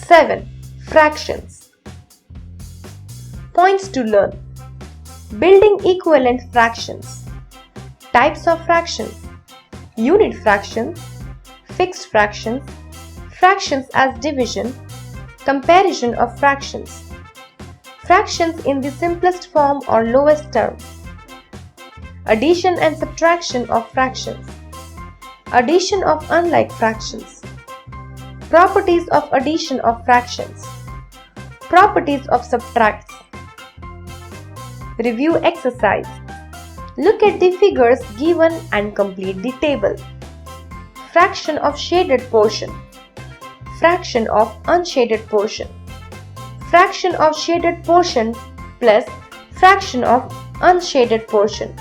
7. Fractions. Points to learn. Building equivalent fractions. Types of fractions. Unit fractions, fixed fractions, fractions as division, comparison of fractions, fractions in the simplest form or lowest term, addition and subtraction of fractions, addition of unlike fractions, properties of addition of fractions, properties of subtracts. Review exercise. Look at the figures given and complete the table. Fraction of shaded portion, fraction of unshaded portion, fraction of shaded portion plus fraction of unshaded portion.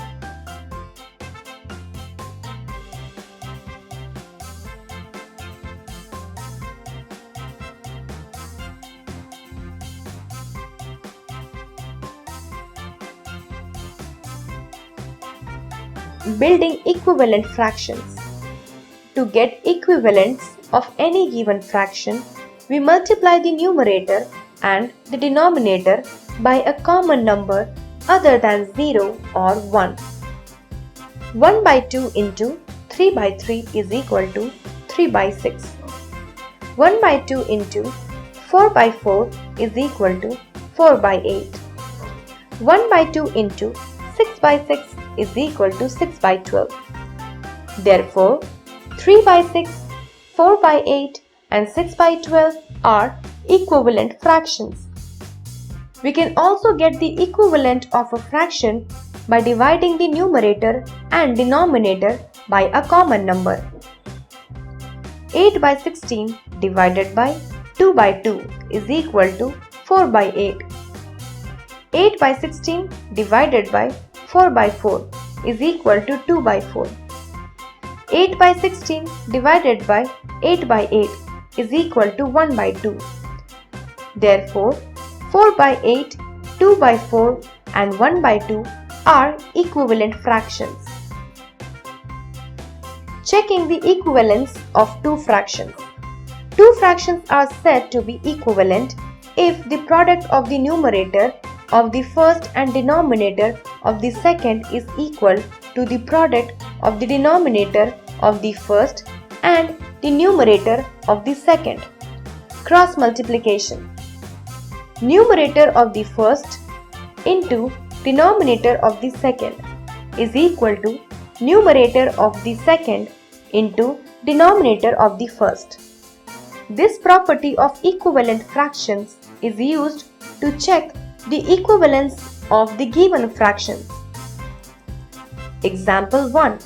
Building equivalent fractions. To get equivalents of any given fraction, we multiply the numerator and the denominator by a common number other than 0 or 1. 1 by 2 into 3 by 3 is equal to 3 by 6. 1 by 2 into 4 by 4 is equal to 4 by 8. 1 by 2 into 6 by 6 is equal to 6 by 12. Therefore, 3 by 6, 4 by 8 and 6 by 12 are equivalent fractions. We can also get the equivalent of a fraction by dividing the numerator and denominator by a common number. 8 by 16 divided by 2 by 2 is equal to 4 by 8. 8 by 16 divided by 4 by 4 is equal to 2 by 4. 8 by 16 divided by 8 by 8 is equal to 1 by 2. Therefore, 4 by 8, 2 by 4 and 1 by 2 are equivalent fractions. Checking the equivalence of two fractions. Two fractions are said to be equivalent if the product of the numerator of the first and denominator of the second is equal to the product of the denominator of the first and the numerator of the second. Cross multiplication. Numerator of the first into denominator of the second is equal to numerator of the second into denominator of the first. This property of equivalent fractions is used to check the equivalence of the given fractions. Example 1.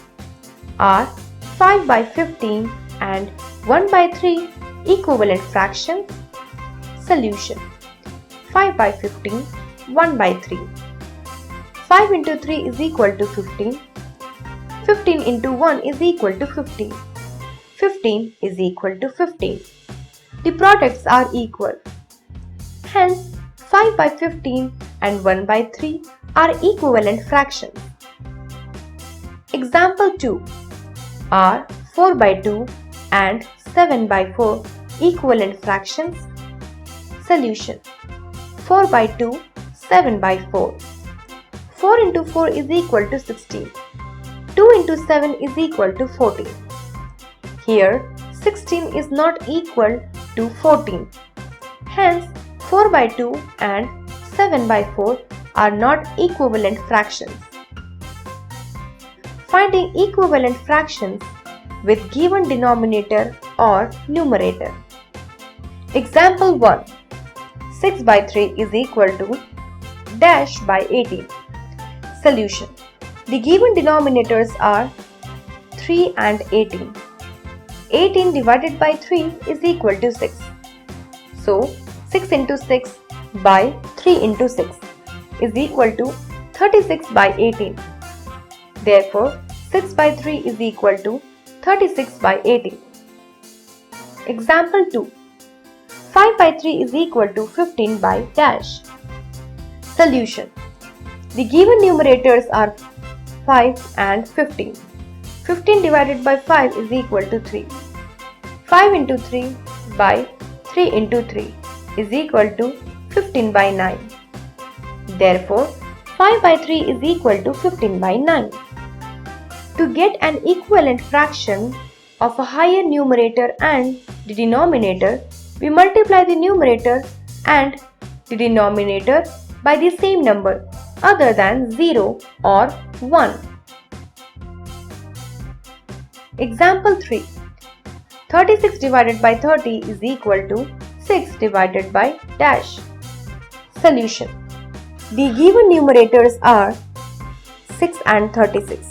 Are 5 by 15 and 1 by 3 equivalent fractions? Solution. 5 by 15, 1 by 3. 5 into 3 is equal to 15. 15 into 1 is equal to 15. 15 is equal to 15. The products are equal. Hence, 5 by 15 and 1 by 3 are equivalent fractions. Example 2. Are 4 by 2 and 7 by 4 equivalent fractions? Solution. 4 by 2, 7 by 4. 4 into 4 is equal to 16. 2 into 7 is equal to 14. Here, 16 is not equal to 14. Hence, 4 by 2 and 7 by 4 are not equivalent fractions. Finding equivalent fractions with given denominator or numerator. Example 1. 6 by 3 is equal to dash by 18. Solution. The given denominators are 3 and 18. 18 divided by 3 is equal to 6. So, 6 into 6 by 3 into 6 is equal to 36 by 18. Therefore, 6 by 3 is equal to 36 by 18. Example 2. 5 by 3 is equal to 15 by dash. Solution. The given numerators are 5 and 15. 15 divided by 5 is equal to 3. 5 into 3 by 3 into 3 is equal to 15 by 9. Therefore, 5 by 3 is equal to 15 by 9. To get an equivalent fraction of a higher numerator and the denominator, we multiply the numerator and the denominator by the same number other than 0 or 1. Example 3. 36 divided by 30 is equal to 6 divided by dash. Solution. The given numerators are 6 and 36.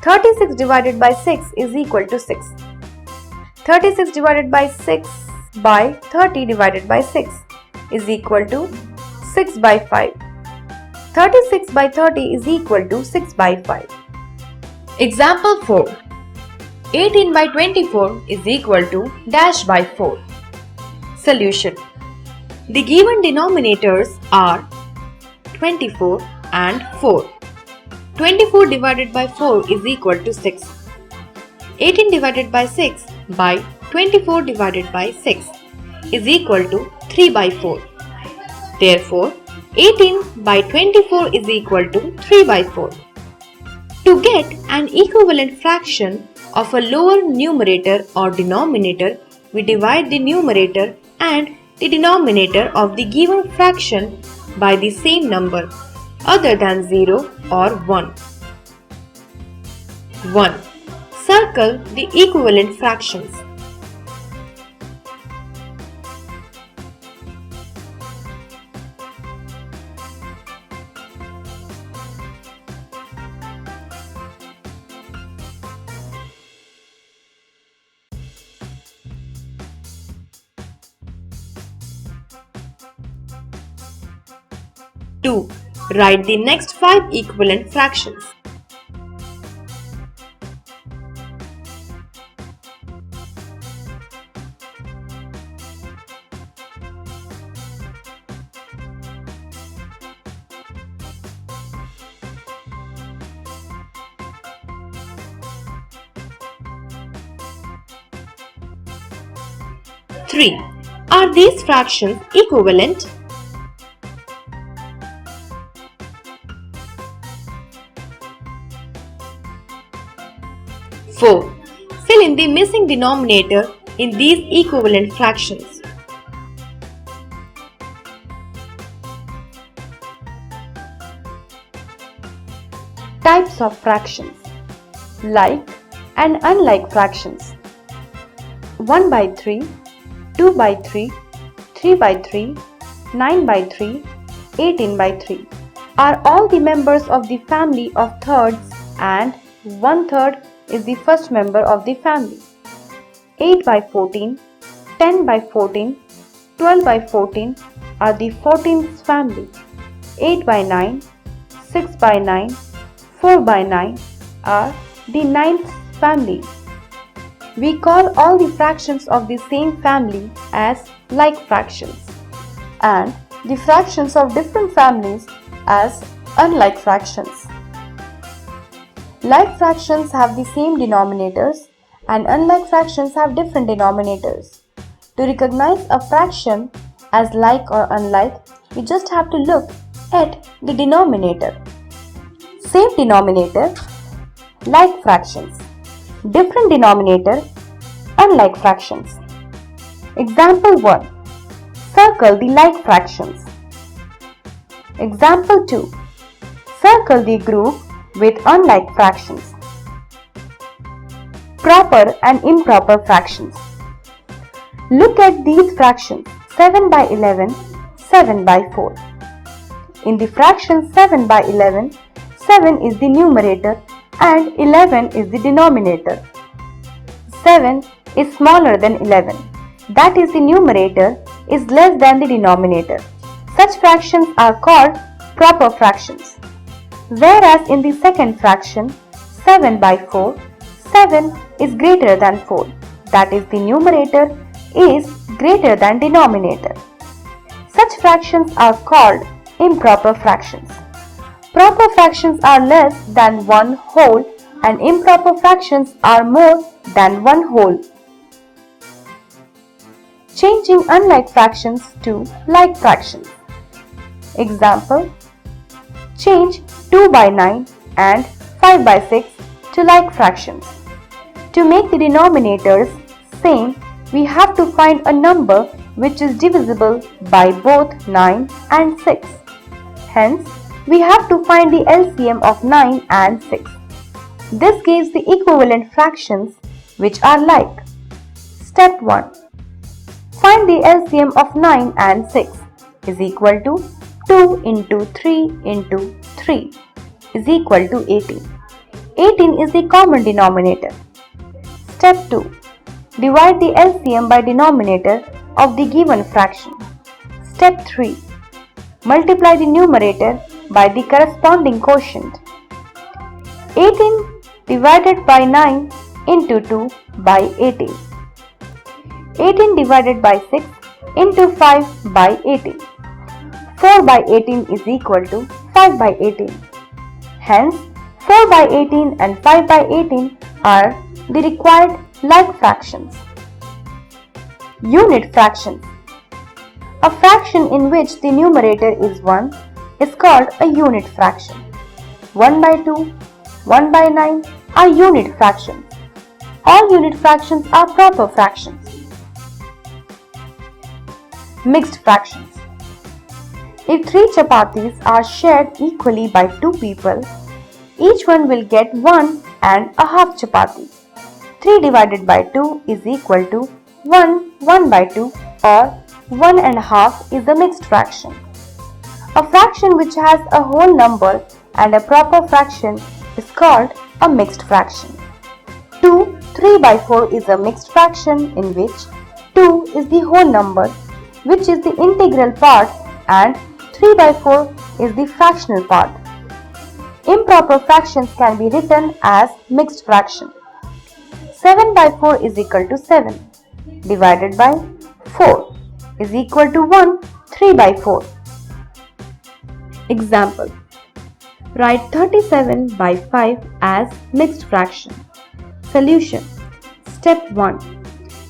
36 divided by 6 is equal to 6. 36 divided by 6 by 30 divided by 6 is equal to 6 by 5. 36 by 30 is equal to 6 by 5. Example 4. 18 by 24 is equal to dash by 4. Solution. The given denominators are 24 and 4. 24 divided by 4 is equal to 6. 18 divided by 6 by 24 divided by 6 is equal to 3 by 4. Therefore, 18 by 24 is equal to 3 by 4. To get an equivalent fraction of a lower numerator or denominator, we divide the numerator and the denominator of the given fraction by the same number other than 0 or 1. 1. Circle the equivalent fractions. Two. Write the next 5 equivalent fractions. Three. Are these fractions equivalent? 4. Fill in the missing denominator in these equivalent fractions. Types of fractions: like and unlike fractions. 1 by 3, 2 by 3, 3 by 3, 9 by 3, 18 by 3 are all the members of the family of thirds, and 1/3 is the first member of the family. 8 by 14, 10 by 14, 12 by 14 are the 14th family. 8 by 9, 6 by 9, 4 by 9 are the 9th family. We call all the fractions of the same family as like fractions, and the fractions of different families as unlike fractions. Like fractions have the same denominators and unlike fractions have different denominators. To recognize a fraction as like or unlike, we just have to look at the denominator. Same denominator, like fractions. Different denominator, unlike fractions. Example 1. Circle the like fractions. Example 2. Circle the group with unlike fractions. Proper and improper fractions. Look at these fractions: 7 by 11, 7 by 4. In the fraction 7 by 11, 7 is the numerator and 11 is the denominator. 7 is smaller than 11. That is, the numerator is less than the denominator. Such fractions are called proper fractions. Whereas in the second fraction, 7 by 4, 7 is greater than 4. That is, the numerator is greater than denominator. Such fractions are called improper fractions. Proper fractions are less than one whole and improper fractions are more than one whole. changing unlike fractions to like fractions. Example, change 2 by 9 and 5 by 6 to like fractions. To make the denominators same, we have to find a number which is divisible by both 9 and 6. Hence, we have to find the LCM of 9 and 6. This gives the equivalent fractions which are like. Step 1. Find the LCM of 9 and 6 is equal to 2 into 3 into 3 is equal to 18. 18 is the common denominator. Step 2. Divide the LCM by denominator of the given fraction. Step 3. Multiply the numerator by the corresponding quotient. 18 divided by 9 into 2 by 18. 18 divided by 6 into 5 by 18. 4 by 18 is equal to 5 by 18. Hence, 4 by 18 and 5 by 18 are the required like fractions. Unit fractions. A fraction in which the numerator is 1 is called a unit fraction. 1 by 2, 1 by 9 are unit fractions. All unit fractions are proper fractions. Mixed fractions. If 3 chapatis are shared equally by 2 people, each one will get 1 and a half chapati. 3 divided by 2 is equal to 1 by 2 or 1 and a half is a mixed fraction. A fraction which has a whole number and a proper fraction is called a mixed fraction. 3 by 4 is a mixed fraction in which 2 is the whole number, which is the integral part, and 3 by 4 is the fractional part. Improper fractions can be written as mixed fraction. 7 by 4 is equal to 7 divided by 4 is equal to 3 by 4. Example. Write 37 by 5 as mixed fraction. Solution. Step 1.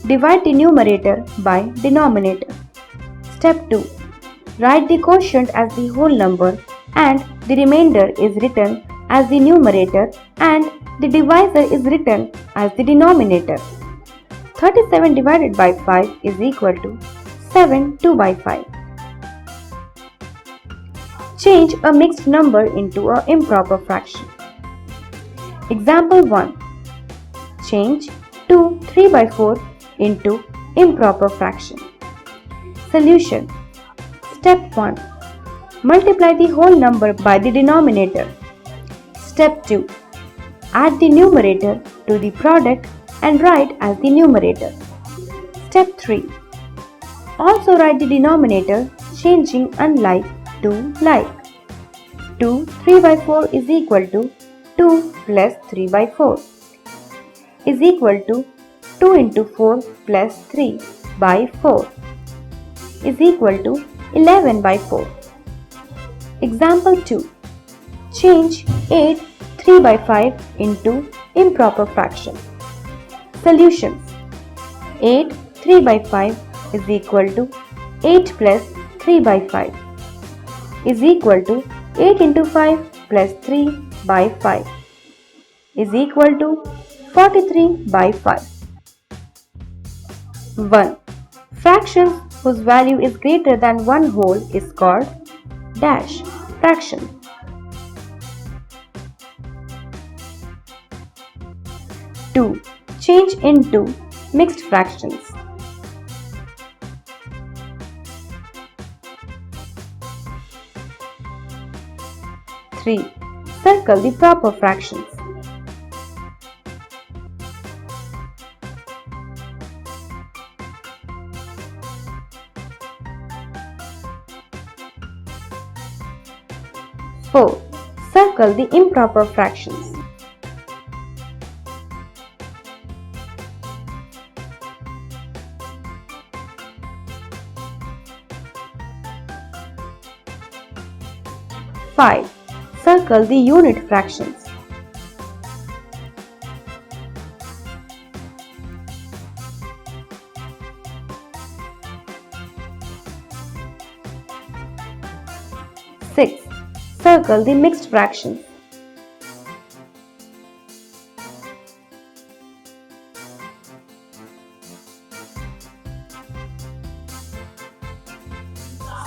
Divide the numerator by denominator. Step 2. Write the quotient as the whole number and the remainder is written as the numerator and the divisor is written as the denominator. 37 divided by 5 is equal to 7 2 by 5. Change a mixed number into an improper fraction. Example 1. Change 3 by 4 into improper fraction. Solution. Step 1. Multiply the whole number by the denominator. Step 2. Add the numerator to the product and write as the numerator. Step 3. Also write the denominator changing unlike to like. 3 by 4 is equal to 2 plus 3 by 4 is equal to 2 into 4 plus 3 by 4 is equal to 11 by 4. Example 2. Change 8 3 by 5 into improper fraction. Solutions. 8 3 by 5 is equal to 8 plus 3 by 5 is equal to 8 into 5 plus 3 by 5 is equal to 43 by 5. 1. Fractions whose value is greater than 1 whole is called dash fraction. 2. Change into mixed fractions. 3. Circle the proper fractions. 4. Circle the improper fractions. 5. Circle the unit fractions. 6. Circle the mixed fractions.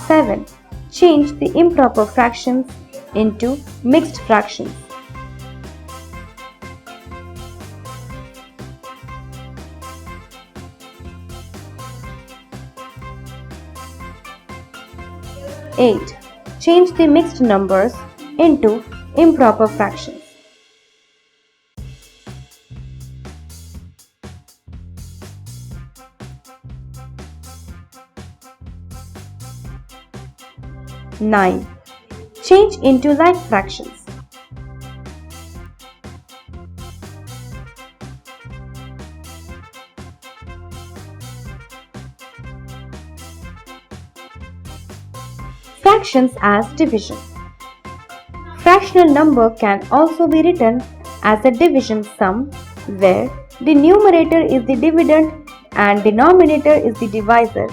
7. Change the improper fractions into mixed fractions. 8. Change the mixed numbers into improper fractions. 9. Change into like fractions. 10. Fractions as division. Fractional number can also be written as a division sum where the numerator is the dividend and denominator is the divisor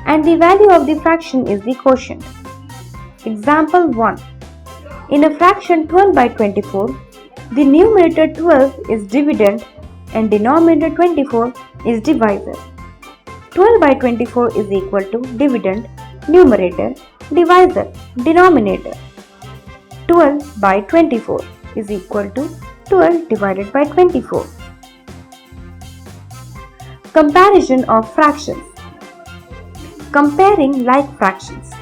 and the value of the fraction is the quotient. Example 1. In a fraction 12 by 24, the numerator 12 is dividend and denominator 24 is divisor. 12 by 24 is equal to dividend, numerator, divisor, denominator. 12 by 24 is equal to 12 divided by 24. Comparison of fractions. Comparing like fractions.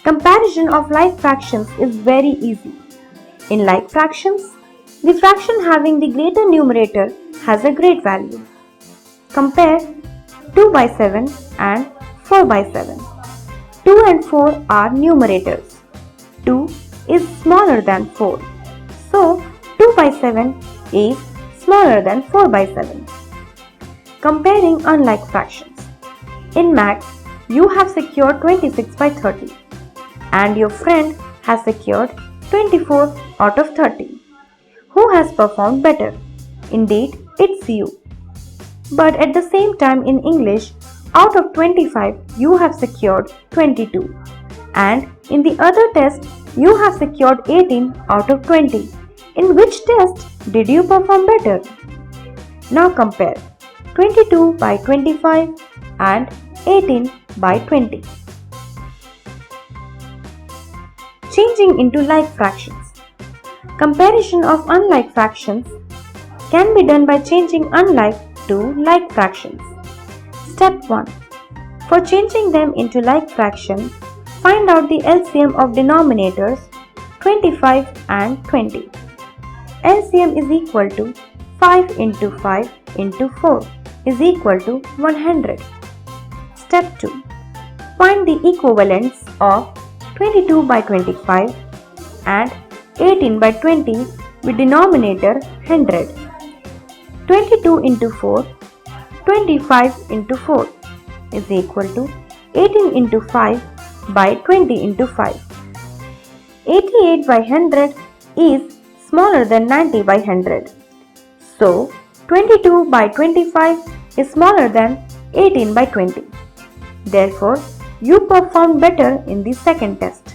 Comparison of like fractions is very easy. In like fractions, the fraction having the greater numerator has a great value. Compare 2 by 7 and 4 by 7. 2 and 4 are numerators. 2 is smaller than 4. So, 2 by 7 is smaller than 4 by 7. Comparing unlike fractions. In maths, you have secured 26 by 30 and your friend has secured 24 out of 30. Who has performed better? Indeed, it's you. But at the same time in English, out of 25, you have secured 22. And in the other test, you have secured 18 out of 20. In which test did you perform better? Now compare 22 by 25 and 18 by 20. Changing into like fractions. Comparison of unlike fractions can be done by changing unlike to like fractions. Step 1. For changing them into like fraction, find out the LCM of denominators 25 and 20. LCM is equal to 5 into 5 into 4 is equal to 100. Step 2. Find the equivalents of 22 by 25 and 18 by 20 with denominator 100. 22 into 4, 25 into 4 is equal to 18 into 5 by 20 into 5. 88 by 100 is smaller than 90 by 100. So, 22 by 25 is smaller than 18 by 20. Therefore, you performed better in the second test.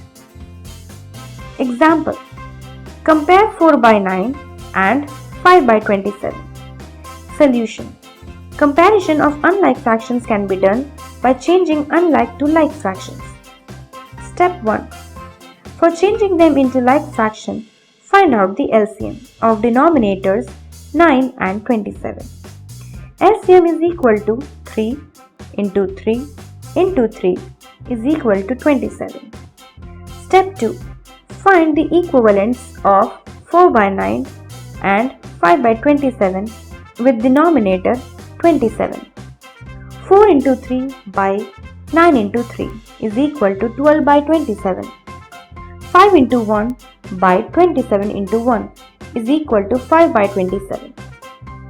Example. Compare 4 by 9 and 5 by 27. Solution. Comparison of unlike fractions can be done by changing unlike to like fractions. Step 1. For changing them into like fraction, find out the LCM of denominators 9 and 27. LCM is equal to 3 into 3 into 3 is equal to 27. Step 2. Find the equivalents of 4 by 9 and 5 by 27 with denominator 27. 4 into 3 by 9 into 3 is equal to 12 by 27. 5 into 1 by 27 into 1 is equal to 5 by 27.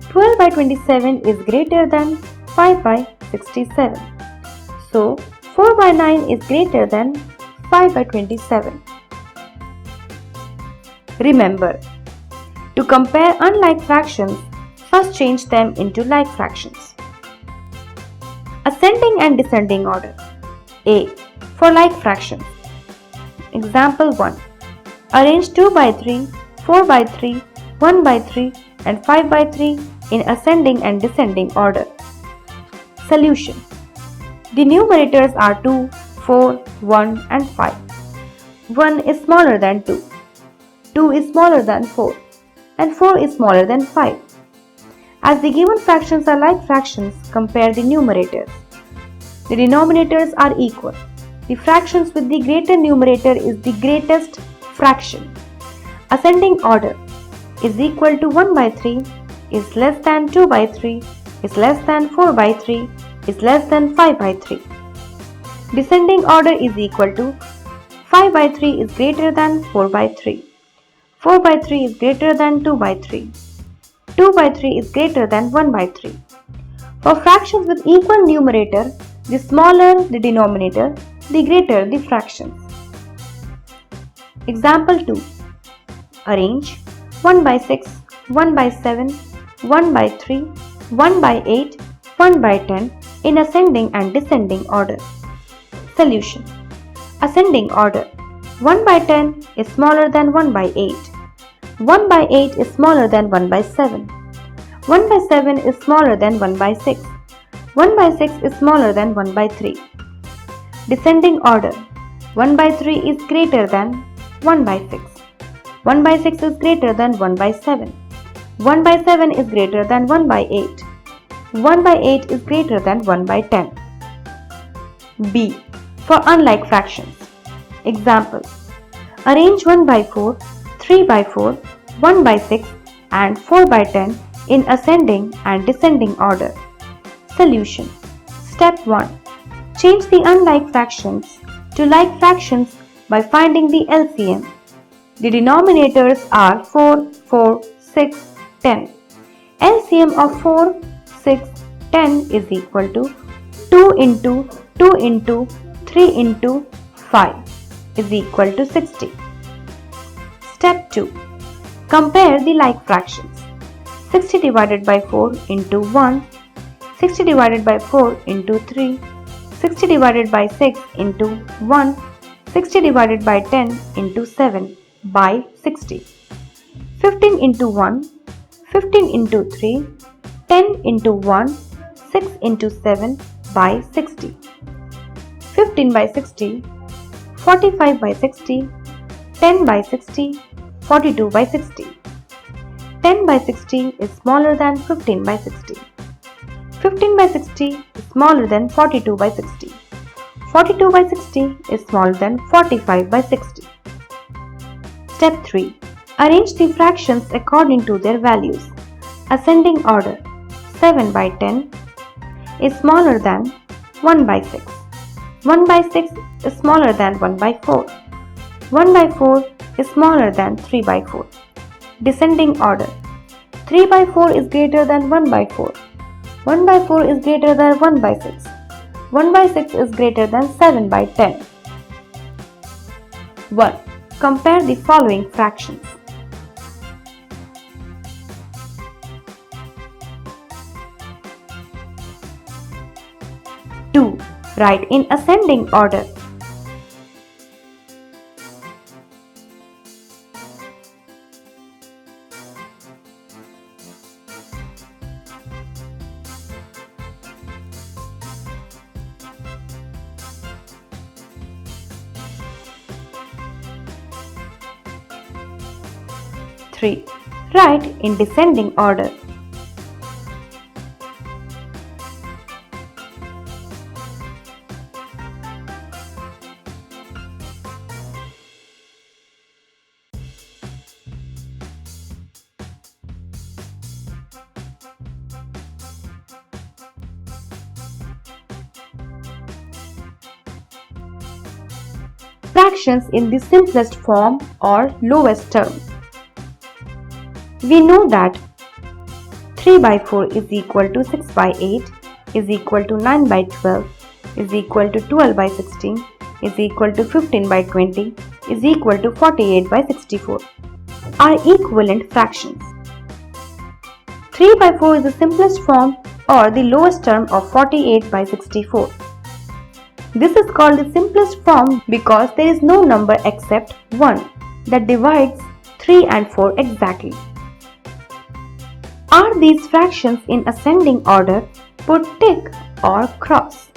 12 by 27 is greater than 5 by 67. So, 4 by 9 is greater than 5 by 27. Remember, to compare unlike fractions, first change them into like fractions. Ascending and descending order. A. For like fractions. Example 1. Arrange 2 by 3, 4 by 3, 1 by 3 and 5 by 3 in ascending and descending order. Solution. The numerators are 2, 4, 1 and 5. 1 is smaller than 2. 2 is smaller than 4 and 4 is smaller than 5. As the given fractions are like fractions, compare the numerators. The denominators are equal. The fractions with the greater numerator is the greatest fraction. Ascending order is equal to 1 by 3 is less than 2 by 3 is less than 4 by 3 is less than 5 by 3. Descending order is equal to 5 by 3 is greater than 4 by 3. 4 by 3 is greater than 2 by 3. 2 by 3 is greater than 1 by 3. For fractions with equal numerator, the smaller the denominator, the greater the fractions. Example 2. Arrange 1 by 6, 1 by 7, 1 by 3, 1 by 8, 1 by 10 in ascending and descending order. Solution. Ascending order. 1 by 10 is smaller than 1 by 8. 1 by 8 is smaller than 1 by 7. 1 by 7 is smaller than 1 by 6. 1 by 6 is smaller than 1 by 3. Descending order. 1 by 3 is greater than 1 by 6. 1 by 6 is greater than 1 by 7. 1 by 7 is greater than 1 by 8. 1 by 8 is greater than 1 by 10. B. For unlike fractions. Example. Arrange 1 by 4, 3 by 4, 1 by 6 and 4 by 10 in ascending and descending order. Solution. Step 1. Change the unlike fractions to like fractions by finding the LCM. The denominators are 4, 4, 6, 10. LCM of 4, 6, 10 is equal to 2 into 2 into 3 into 5 is equal to 60. Step 2. Compare the like fractions. 60 divided by 4 into 1, 60 divided by 4 into 3, 60 divided by 6 into 1, 60 divided by 10 into 7 by 60. 15 into 1, 15 into 3, 10 into 1, 6 into 7 by 60. 15 by 60, 45 by 60, 10 by 60, 42 by 60. 10 by 60 is smaller than 15 by 60. 15 by 60 is smaller than 42 by 60. 42 by 60 is smaller than 45 by 60. Step 3. Arrange the fractions according to their values. Ascending order. 7 by 10 is smaller than 1 by 6. 1 by 6 is smaller than 1 by 4. 1 by 4 is smaller than 3 by 4. Descending order. 3 by 4 is greater than 1 by 4. 1 by 4 is greater than 1 by 6. 1 by 6 is greater than 7 by 10. 1. Compare the following fractions. Two. Write in ascending order. Three. Write in descending order. Fractions in the simplest form or lowest term. We know that 3 by 4 is equal to 6 by 8 is equal to 9 by 12 is equal to 12 by 16 is equal to 15 by 20 is equal to 48 by 64 are equivalent fractions. 3 by 4 is the simplest form or the lowest term of 48 by 64. This is called the simplest form because there is no number except 1 that divides 3 and 4 exactly. Are these fractions in ascending order? Put tick or cross.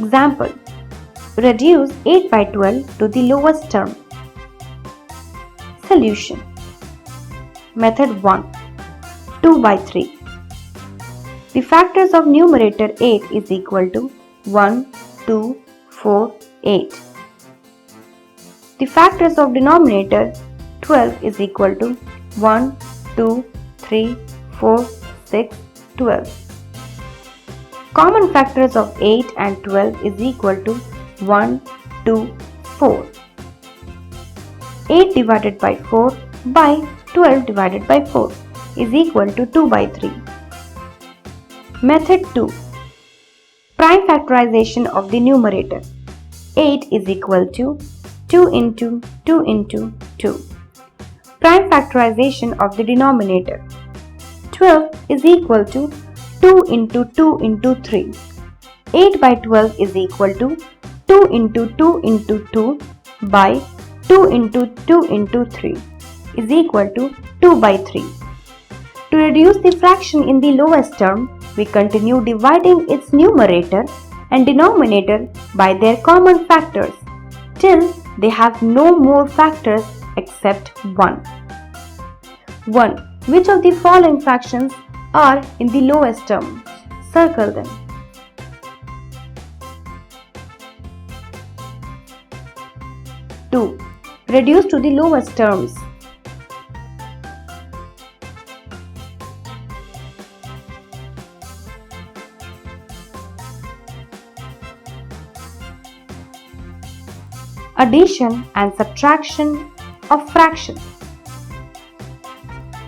Example: reduce 8 by 12 to the lowest term. Solution: Method 1. 2 by 3. The factors of numerator 8 is equal to 1, 2, 4, 8. The factors of denominator 12 is equal to 1, 2, 3, 4, 6, 12. Common factors of 8 and 12 is equal to 1, 2, 4. 8 divided by 4 by 12 divided by 4 is equal to 2 by 3. Method 2. Prime factorization of the numerator. 8 is equal to 2 into 2 into 2. Prime factorization of the denominator. 12 is equal to 2 into 2 into 3. 8 by 12 is equal to 2 into 2 into 2 by 2 into 2 into 3 is equal to 2 by 3. To reduce the fraction in the lowest term, we continue dividing its numerator and denominator by their common factors till they have no more factors except 1. 1. Which of the following fractions are in the lowest term? Circle them. Two. Reduce to the lowest terms. Addition and subtraction of fractions.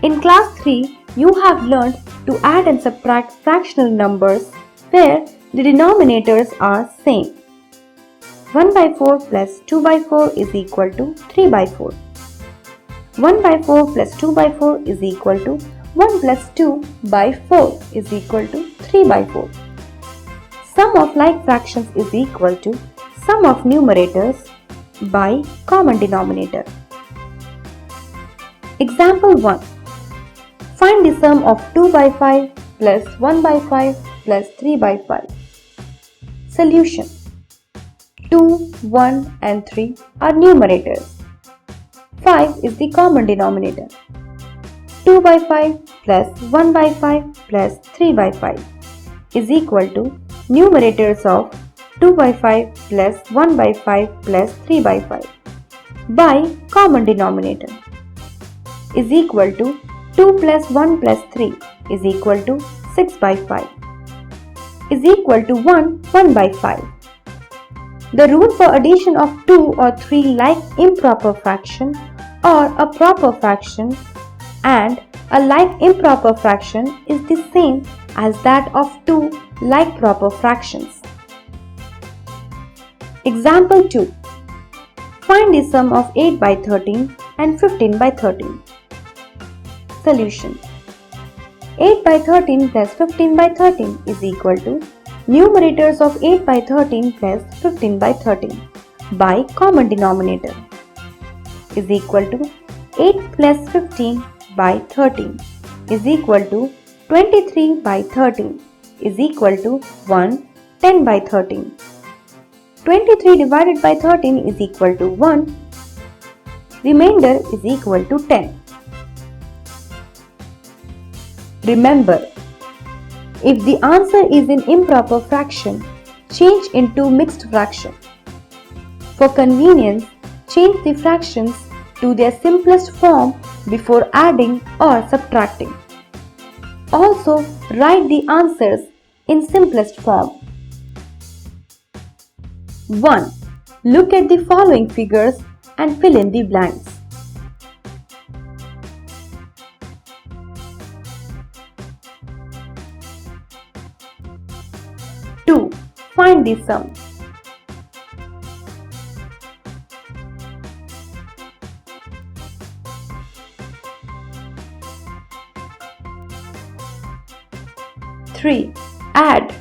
In class 3, you have learned to add and subtract fractional numbers where the denominators are same. 1 by 4 plus 2 by 4 is equal to 3 by 4. 1 by 4 plus 2 by 4 is equal to 1 plus 2 by 4 is equal to 3 by 4. Sum of like fractions is equal to sum of numerators by common denominator. Example 1. Find the sum of 2 by 5 plus 1 by 5 plus 3 by 5. Solution. 2, 1 and 3 are numerators. 5 is the common denominator. 2 by 5 plus 1 by 5 plus 3 by 5 is equal to numerators of 2 by 5 plus 1 by 5 plus 3 by 5 by common denominator is equal to 2 plus 1 plus 3 is equal to 6 by 5 is equal to 1 by 5. The rule for addition of 2 or 3 like improper fraction or a proper fraction and a like improper fraction is the same as that of 2 like proper fractions. Example 2. Find the sum of 8 by 13 and 15 by 13. Solution. 8 by 13 plus 15 by 13 is equal to numerators of 8 by 13 plus 15 by 13 by common denominator is equal to 8 plus 15 by 13 is equal to 23 by 13 is equal to 10 by 13. 23 divided by 13 is equal to 1. Remainder is equal to 10. Remember, if the answer is in improper fraction, change into mixed fraction. For convenience, change the fractions to their simplest form before adding or subtracting. Also, write the answers in simplest form. 1. Look at the following figures and fill in the blanks. 2. Find the sum. 3. Add.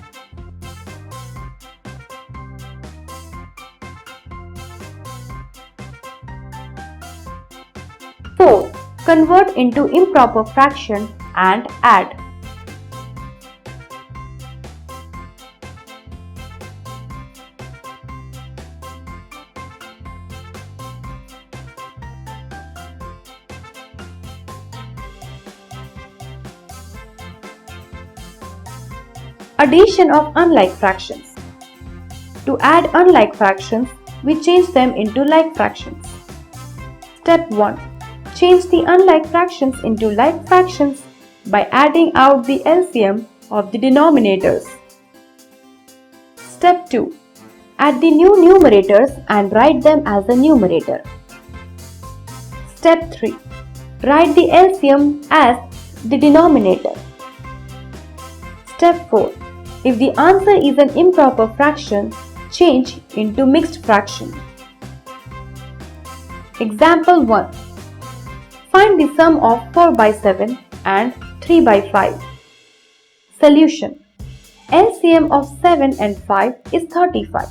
4. Convert into improper fraction and add. Addition of unlike fractions. To add unlike fractions, we change them into like fractions. Step 1. Change the unlike fractions into like fractions by adding out the LCM of the denominators. Step 2. Add the new numerators and write them as a numerator. Step 3. Write the LCM as the denominator. Step 4. If the answer is an improper fraction, change into mixed fraction. Example 1. Find the sum of 4 by 7 and 3 by 5. Solution. LCM of 7 and 5 is 35.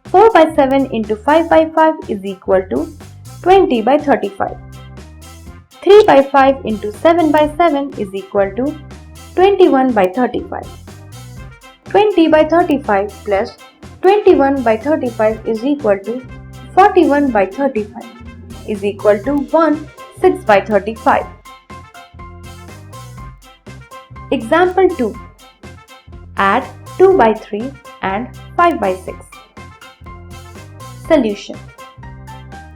4 by 7 into 5 by 5 is equal to 20 by 35. 3 by 5 into 7 by 7 is equal to 21 by 35. 20 by 35 plus 21 by 35 is equal to 41 by 35 is equal to 6 by 35. Example 2. Add 2 by 3 and 5 by 6. Solution.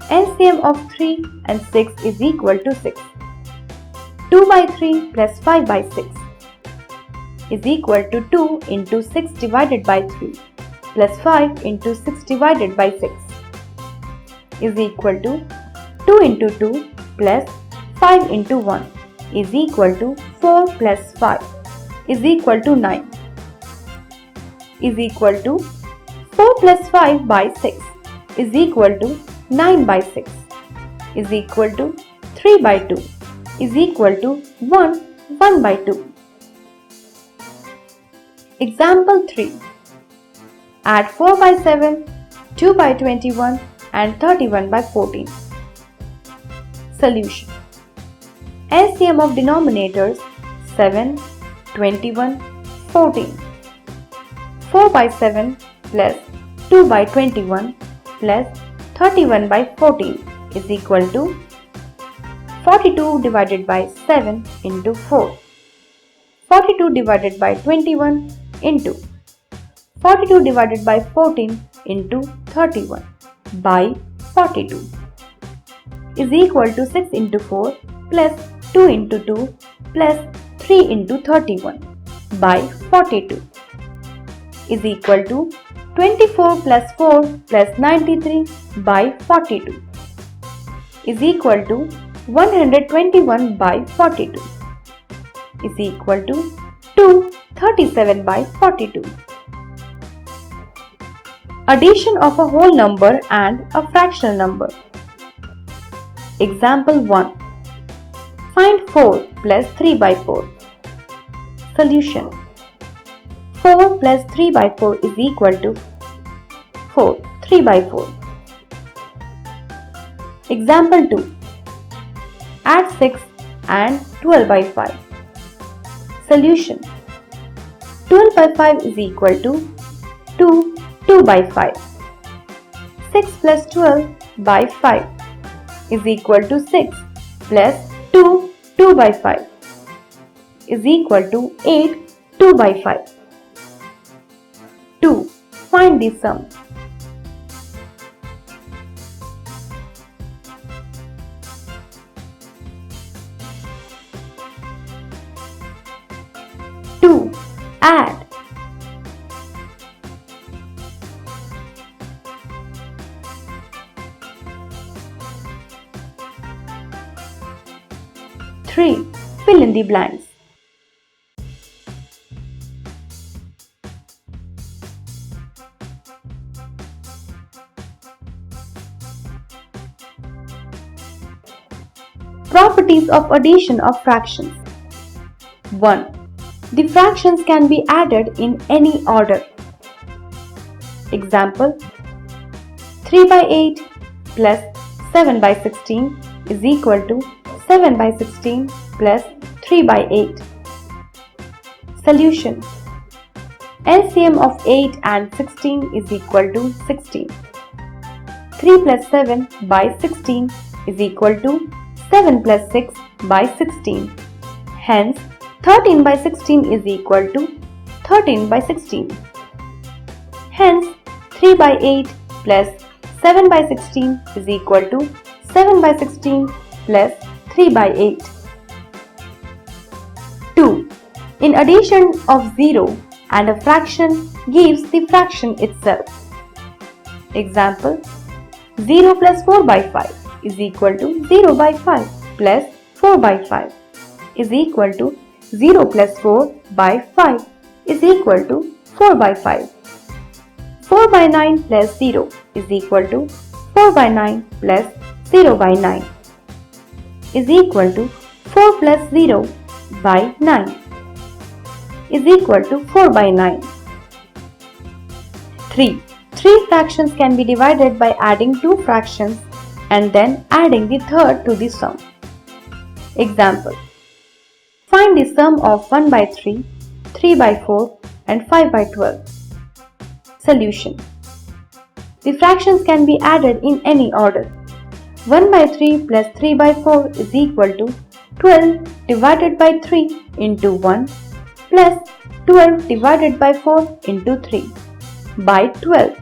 LCM of 3 and 6 is equal to 6. 2 by 3 plus 5 by 6 is equal to 2 into 6 divided by 3 plus 5 into 6 divided by 6 is equal to 2 into 2 plus 5 into 1 is equal to 4 plus 5 is equal to 9 is equal to 4 plus 5 by 6 is equal to 9 by 6 is equal to 3 by 2 is equal to 1 by 2. Example 3. Add 4 by 7, 2 by 21 and 31 by 14. Solution. LCM of denominators 7, 21, 14. 4 by 7 plus 2 by 21 plus 31 by 14 is equal to 42 divided by 7 into 4. 42 divided by 21 into 42 divided by 14 into 31 by 42 is equal to 6 into 4 plus 2 into 2 plus 3 into 31 by 42 is equal to 24 plus 4 plus 93 by 42 is equal to 121 by 42 is equal to 237 by 42. Addition of a whole number and a fractional number. Example 1. Find 4 plus 3 by 4. Solution. 4 plus 3 by 4 is equal to 3 by 4. Example 2. Add 6 and 12 by 5. Solution. 12 by 5 is equal to 2 by 5. 6 plus 12 by 5 is equal to 6 plus 2 by 5 is equal to 8 2 by 5. 2. Find the sum. Add. 3. Fill in the blanks. Properties of addition of fractions. 1. The fractions can be added in any order. Example: 3 by 8 plus 7 by 16 is equal to 7 by 16 plus 3 by 8. Solution: LCM of 8 and 16 is equal to 16. 3 plus 7 by 16 is equal to 7 plus 6 by 16. Hence, 13 by 16 is equal to 13 by 16. Hence, 3 by 8 plus 7 by 16 is equal to 7 by 16 plus 3 by 8. 2. In addition of 0 and a fraction gives the fraction itself. Example: 0 plus 4 by 5 is equal to 0 by 5 plus 4 by 5 is equal to 0 plus 4 by 5 is equal to 4 by 5. 4 by 9 plus 0 is equal to 4 by 9 plus 0 by 9 is equal to 4 plus 0 by 9 is equal to 4 by 9. 3. Three fractions can be divided by adding two fractions and then adding the third to the sum. Example: find the sum of 1 by 3, 3 by 4 and 5 by 12. Solution: the fractions can be added in any order. 1 by 3 plus 3 by 4 is equal to 12 divided by 3 into 1 plus 12 divided by 4 into 3 by 12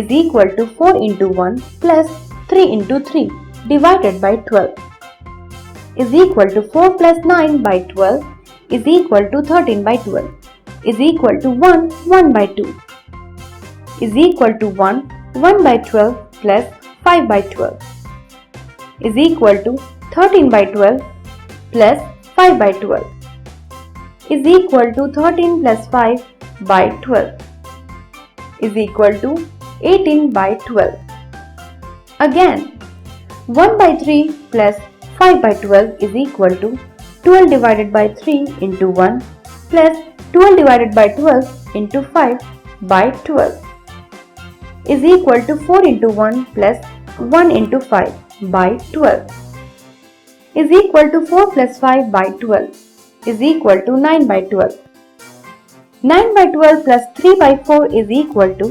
is equal to 4 into 1 plus 3 into 3 divided by 12 is equal to 4 plus 9 by 12 is equal to 13 by 12 is equal to 1 by 2 is equal to 1 by 12 plus 5 by 12 is equal to 13 by 12 plus 5 by 12 is equal to 13 plus 5 by 12 is equal to 18 by 12. Again, 1 by 3 plus 5 by 12 is equal to 12 divided by 3 into 1 plus 12 divided by 12 into 5 by 12 is equal to 4 into 1 plus 1 into 5 by 12 is equal to 4 plus 5 by 12 is equal to 9 by 12. 9 by 12 plus 3 by 4 is equal to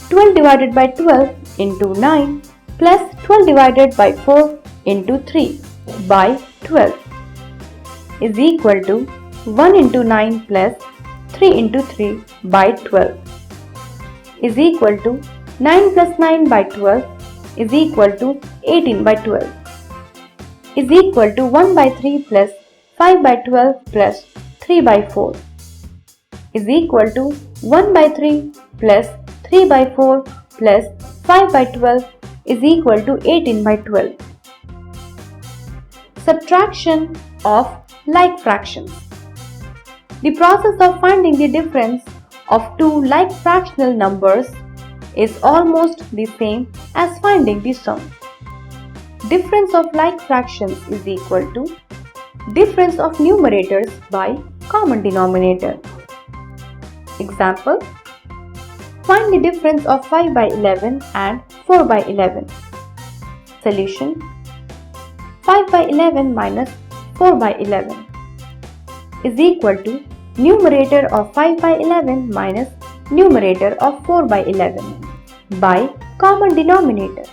12 divided by 12 into 9 plus 12 divided by 4 into 3 by 12 is equal to 1 into 9 plus 3 into 3 by 12 is equal to 9 plus 9 by 12 is equal to 18 by 12 is equal to 1 by 3 plus 5 by 12 plus 3 by 4 is equal to 1 by 3 plus 3 by 4 plus 5 by 12 is equal to 18 by 12. Subtraction of like fractions. The process of finding the difference of two like fractional numbers is almost the same as finding the sum. Difference of like fractions is equal to difference of numerators by common denominator. Example: find the difference of 5 by 11 and 4 by 11. Solution: 5 by 11 minus 4 by 11 is equal to numerator of 5 by 11 minus numerator of 4 by 11 by common denominator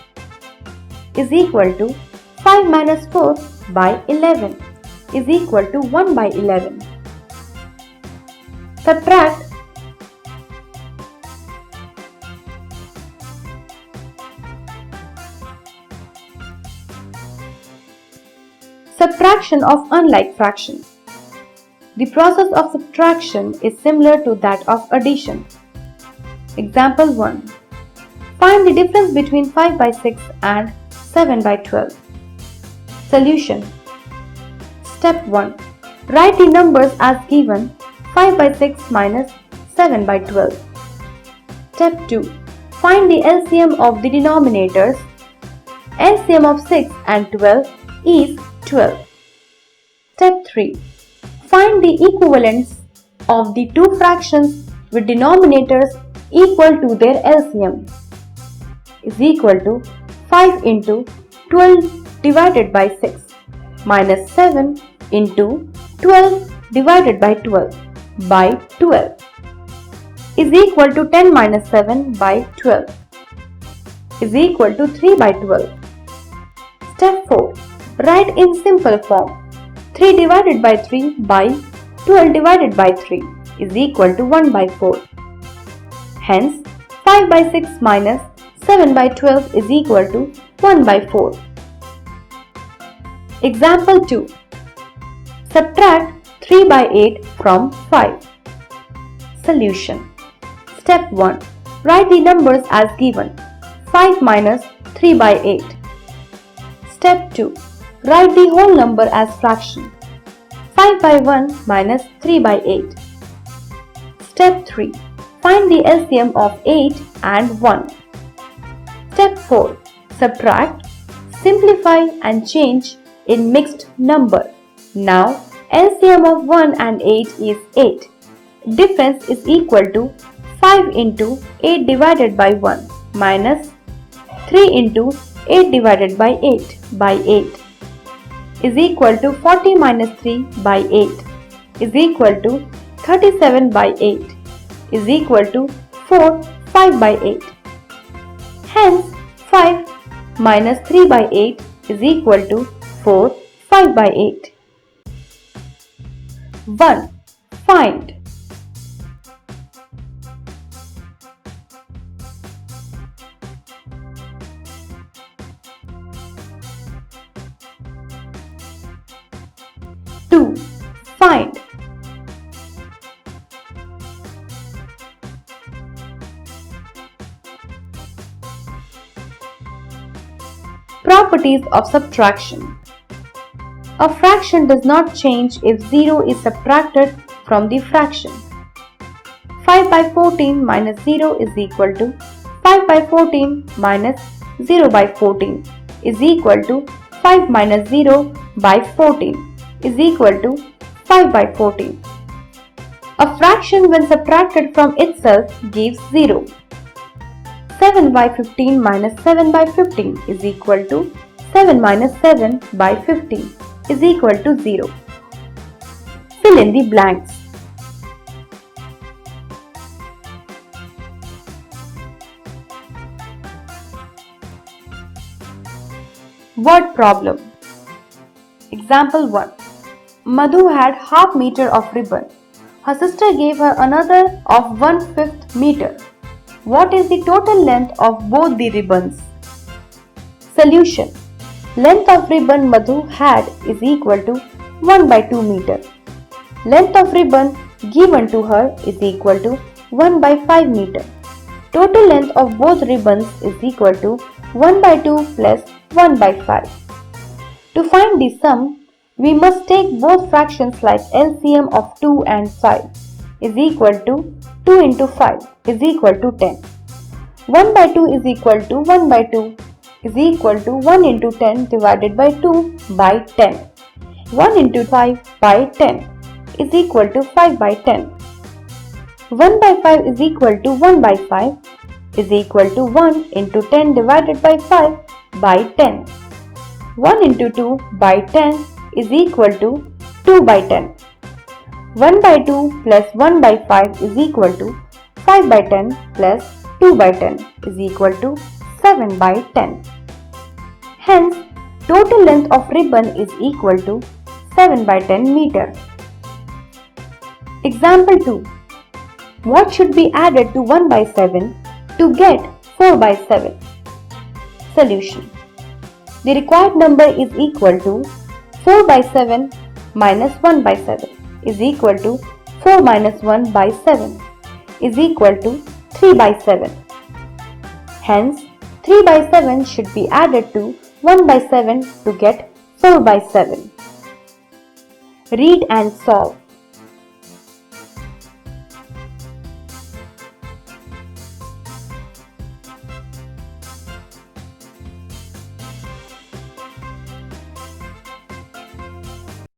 is equal to 5 minus 4 by 11 is equal to 1 by 11. Subtract subtraction of unlike fractions. The process of subtraction is similar to that of addition. Example 1. Find the difference between 5 by 6 and 7 by 12. Solution. Step 1. Write the numbers as given: 5 by 6 minus 7 by 12. Step 2. Find the LCM of the denominators. LCM of 6 and 12 is 12. Step 3. Find the equivalents of the two fractions with denominators equal to their LCM is equal to 5 into 12 divided by 6 minus 7 into 12 divided by 12 by 12 is equal to 10 minus 7 by 12 is equal to 3 by 12. Step 4. Write in simple form. 3 divided by 3 by 12 divided by 3 is equal to 1 by 4. Hence, 5 by 6 minus 7 by 12 is equal to 1 by 4. Example 2. Subtract 3 by 8 from 5. Solution. Step 1. Write the numbers as given. 5 minus 3 by 8. Step 2. Write the whole number as fraction. 5 by 1 minus 3 by 8. Step 3. Find the LCM of 8 and 1. Step 4. Subtract, simplify and change in mixed number. Now LCM of 1 and 8 is 8. Difference is equal to 5 into 8 divided by 1 minus 3 into 8 divided by 8 by 8 is equal to 40 minus 3 by 8 is equal to 37 by 8 is equal to 4 5 by 8. Hence 5 minus 3 by 8 is equal to 4 5 by 8. 1. Find. Find. Properties of subtraction. A fraction does not change if 0 is subtracted from the fraction. 5 by 14 minus 0 is equal to 5 by 14 minus 0 by 14 is equal to 5 minus 0 by 14 is equal to 5 by 14. A fraction when subtracted from itself gives 0. 7 by 15 minus 7 by 15 is equal to 7 minus 7 by 15 is equal to 0. Fill in the blanks. Word problem. Example 1. Madhu had half meter of ribbon. Her sister gave her another of 1/5 meter. What is the total length of both the ribbons? Solution. Length of ribbon Madhu had is equal to 1 by 2 meter. Length of ribbon given to her is equal to 1 by 5 meter. Total length of both ribbons is equal to 1 by 2 plus 1 by 5. To find the sum, we must take both fractions like LCM of 2 and 5 is equal to 2 into 5 is equal to 10. 1 by 2 is equal to 1 by 2 is equal to 1 into 10 divided by 2 by 10. 1 into 5 by 10 is equal to 5 by 10. 1 by 5 is equal to 1 by 5 is equal to 1 into 10 divided by 5 by 10. 1 into 2 by 10 is equal to 2 by 10. 1 by 2 plus 1 by 5 is equal to 5 by 10 plus 2 by 10 is equal to 7 by 10. Hence, total length of ribbon is equal to 7 by 10 meter. Example 2. What should be added to 1 by 7 to get 4 by 7? Solution. The required number is equal to 4 by 7 minus 1 by 7 is equal to 4 minus 1 by 7 is equal to 3 by 7. Hence, 3 by 7 should be added to 1 by 7 to get 4 by 7. Read and solve.